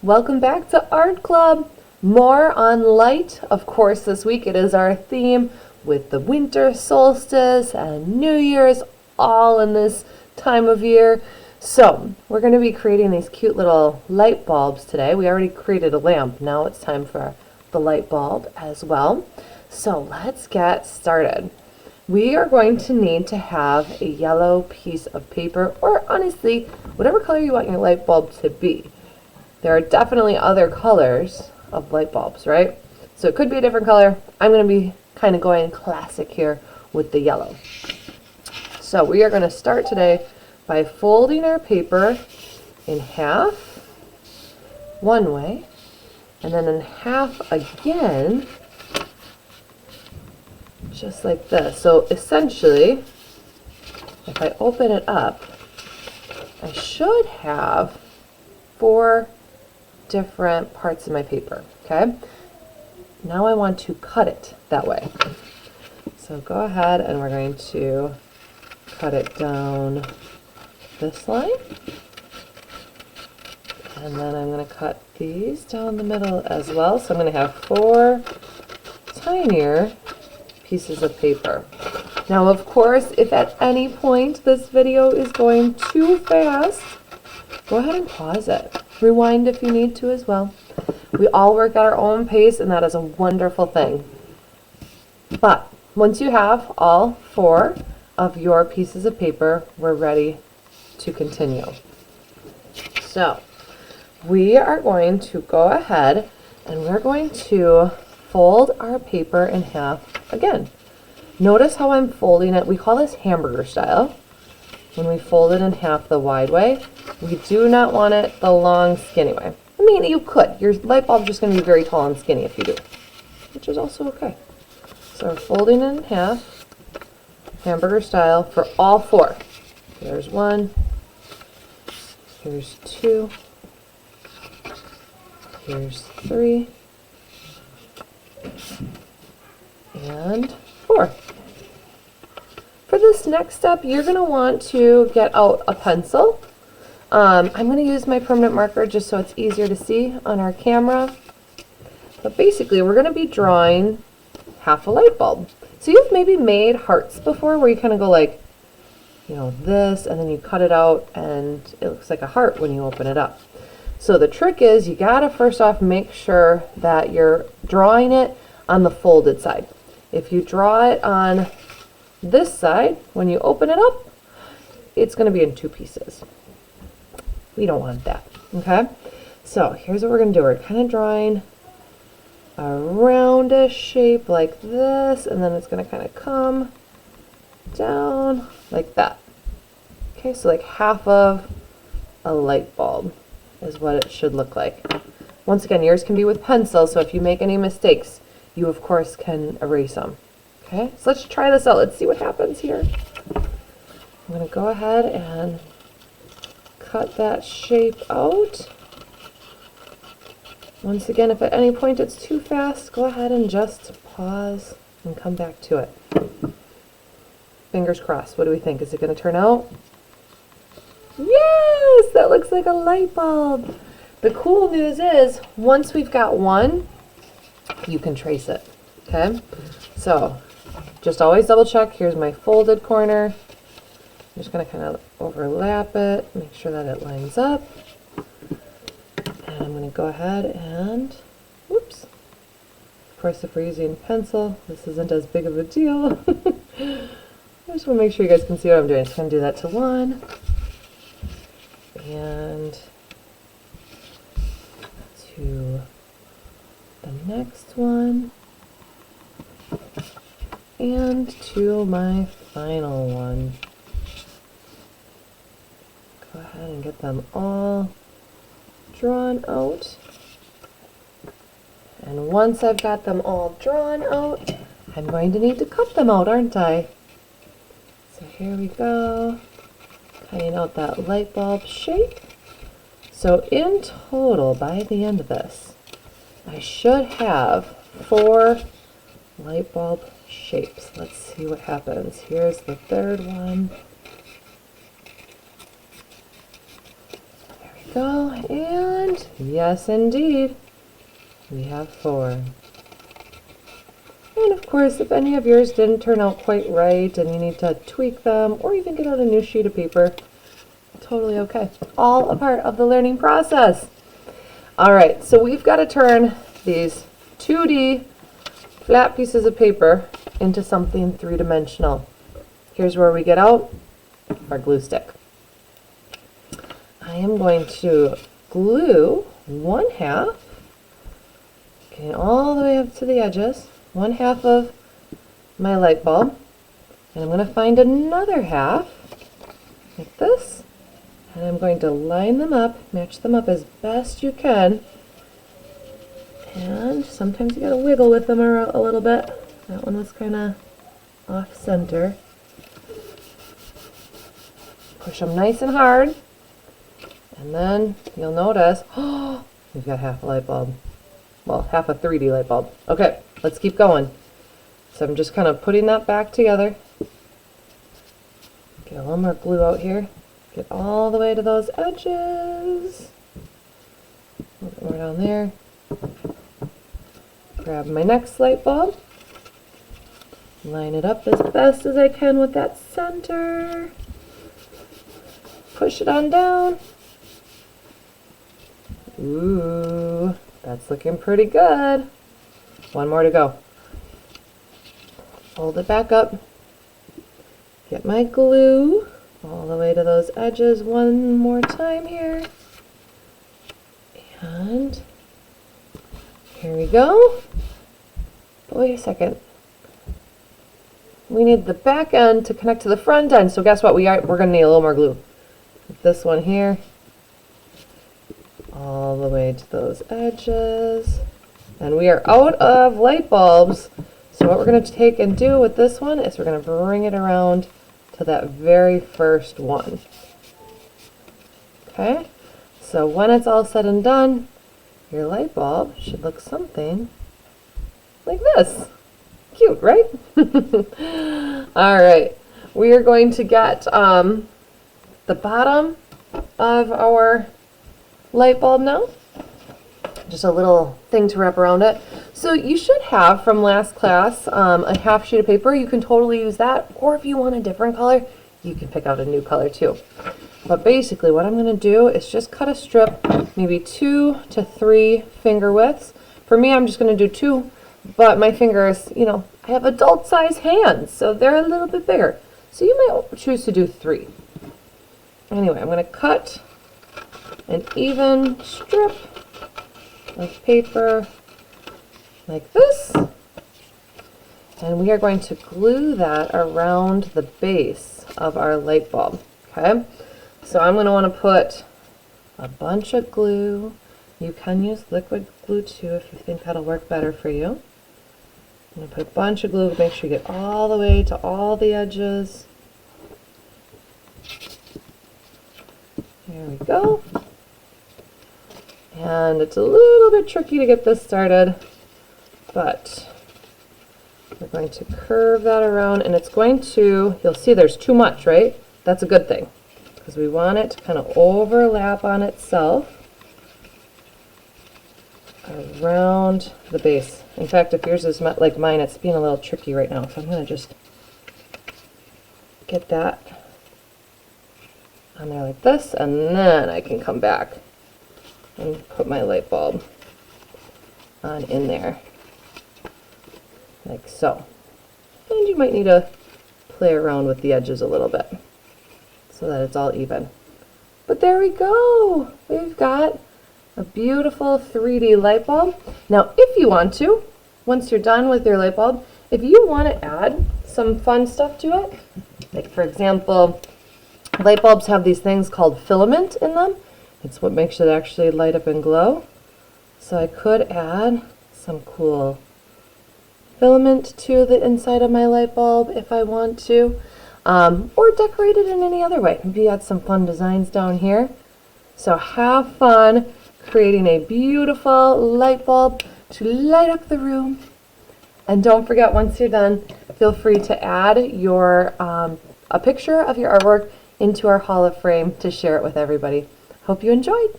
Welcome back to Art Club. More on light. Of course, this week it is our theme with the winter solstice and New Year's all in this time of year. So, we're going to be creating these cute little light bulbs today. We already created a lamp. Now it's time for the light bulb as well. So, let's get started. We are going to need to have a yellow piece of paper, or honestly, whatever color you want your light bulb to be. There are definitely other colors of light bulbs, right? So it could be a different color. I'm going to be kind of going classic here with the yellow. So we are going to start today by folding our paper in half one way, and then in half again, just like this. So essentially, if I open it up, I should have 4 different parts of my paper, okay? Now I want to cut it that way. So go ahead and we're going to cut it down this line. And then I'm going to cut these down the middle as well. So I'm going to have 4 tinier pieces of paper. Now, of course, if at any point this video is going too fast, go ahead and pause it. Rewind if you need to as well. We all work at our own pace, and that is a wonderful thing. But once you have all 4 of your pieces of paper, we're ready to continue. So we are going to go ahead and we're going to fold our paper in half again. Notice how I'm folding it. We call this hamburger style. When we fold it in half the wide way, we do not want it the long skinny way. I mean, you could. Your light bulb's just going to be very tall and skinny if you do, which is also okay. So we're folding it in half, hamburger style, for all 4. There's 1, here's 2, here's 3, and 4. For this next step, you're going to want to get out a pencil. I'm going to use my permanent marker just so it's easier to see on our camera. But basically, we're going to be drawing half a light bulb. So you've maybe made hearts before where you kind of go like, this, and then you cut it out and it looks like a heart when you open it up. So the trick is you got to first off make sure that you're drawing it on the folded side. If you draw it on this side, when you open it up, it's going to be in 2 pieces. We don't want that, okay? So here's what we're going to do. We're kind of drawing a roundish shape like this, and then it's going to kind of come down like that. Okay, so like half of a light bulb is what it should look like. Once again, yours can be with pencil, so if you make any mistakes, you of course can erase them. Okay, so let's try this out. Let's see what happens here. I'm going to go ahead and cut that shape out. Once again, if at any point it's too fast, go ahead and just pause and come back to it. Fingers crossed. What do we think? Is it going to turn out? Yes! That looks like a light bulb. The cool news is, once we've got one, you can trace it. Okay? So just always double check. Here's my folded corner. I'm just going to kind of overlap it, make sure that it lines up. And I'm going to go ahead and, whoops. Of course, if we're using pencil, this isn't as big of a deal. I just want to make sure you guys can see what I'm doing. Just going to do that to 1. And to the next one. And to my final one. Go ahead and get them all drawn out. And once I've got them all drawn out, I'm going to need to cut them out, aren't I? So here we go. Cutting out that light bulb shape. So in total, by the end of this, I should have 4 light bulb shapes. Let's see what happens. Here's the 3rd one. There we go. And yes, indeed, we have 4. And of course, if any of yours didn't turn out quite right and you need to tweak them or even get out a new sheet of paper, totally okay. All a part of the learning process. All right, so we've got to turn these 2D flat pieces of paper into something 3-dimensional. Here's where we get out our glue stick. I am going to glue 1/2, getting all the way up to the edges, 1/2 of my light bulb, and I'm going to find another half like this, and I'm going to line them up, match them up as best you can, and sometimes you got to wiggle with them a little bit. That one was kind of off center. Push them nice and hard, and then you'll notice, oh, we've got half a light bulb. Well, half a 3D light bulb. Okay, let's keep going. So I'm just kind of putting that back together. Get a little more glue out here. Get all the way to those edges. A little bit more down there. Grab my next light bulb. Line it up as best as I can with that center. Push it on down. Ooh, that's looking pretty good. One more to go. Hold it back up. Get my glue all the way to those edges one more time here. And here we go. But wait a second. We need the back end to connect to the front end. So guess what? We're going to need a little more glue. This one here. All the way to those edges. And we are out of light bulbs. So what we're going to take and do with this one is we're going to bring it around to that very first one. Okay? So when it's all said and done, your light bulb should look something like this. Cute, right? All right. We are going to get the bottom of our light bulb now. Just a little thing to wrap around it. So you should have from last class a half sheet of paper. You can totally use that, or if you want a different color, you can pick out a new color too. But basically what I'm going to do is just cut a strip, maybe 2 to 3 finger widths. For me, I'm just going to do 2, but my fingers, you know, I have adult size hands, so they're a little bit bigger. So you might choose to do 3. Anyway, I'm going to cut an even strip of paper like this, and we are going to glue that around the base of our light bulb. Okay, so I'm going to want to put a bunch of glue. You can use liquid glue too if you think that'll work better for you. I'm going to put a bunch of glue to make sure you get all the way to all the edges. There we go. And it's a little bit tricky to get this started, but we're going to curve that around, and it's going to, you'll see there's too much, right? That's a good thing, because we want it to kind of overlap on itself around the base. In fact, if yours is like mine, it's being a little tricky right now, so I'm going to just get that on there like this, and then I can come back and put my light bulb on in there, like so. And you might need to play around with the edges a little bit so that it's all even. But there we go. We've got a beautiful 3D light bulb. Now, if you want to, once you're done with your light bulb, if you want to add some fun stuff to it, like for example, light bulbs have these things called filament in them. It's what makes it actually light up and glow. So I could add some cool filament to the inside of my light bulb if I want to, or decorate it in any other way. Maybe add some fun designs down here. So have fun creating a beautiful light bulb to light up the room. And don't forget, once you're done, feel free to add your a picture of your artwork into our Hall of Fame to share it with everybody. Hope you enjoyed.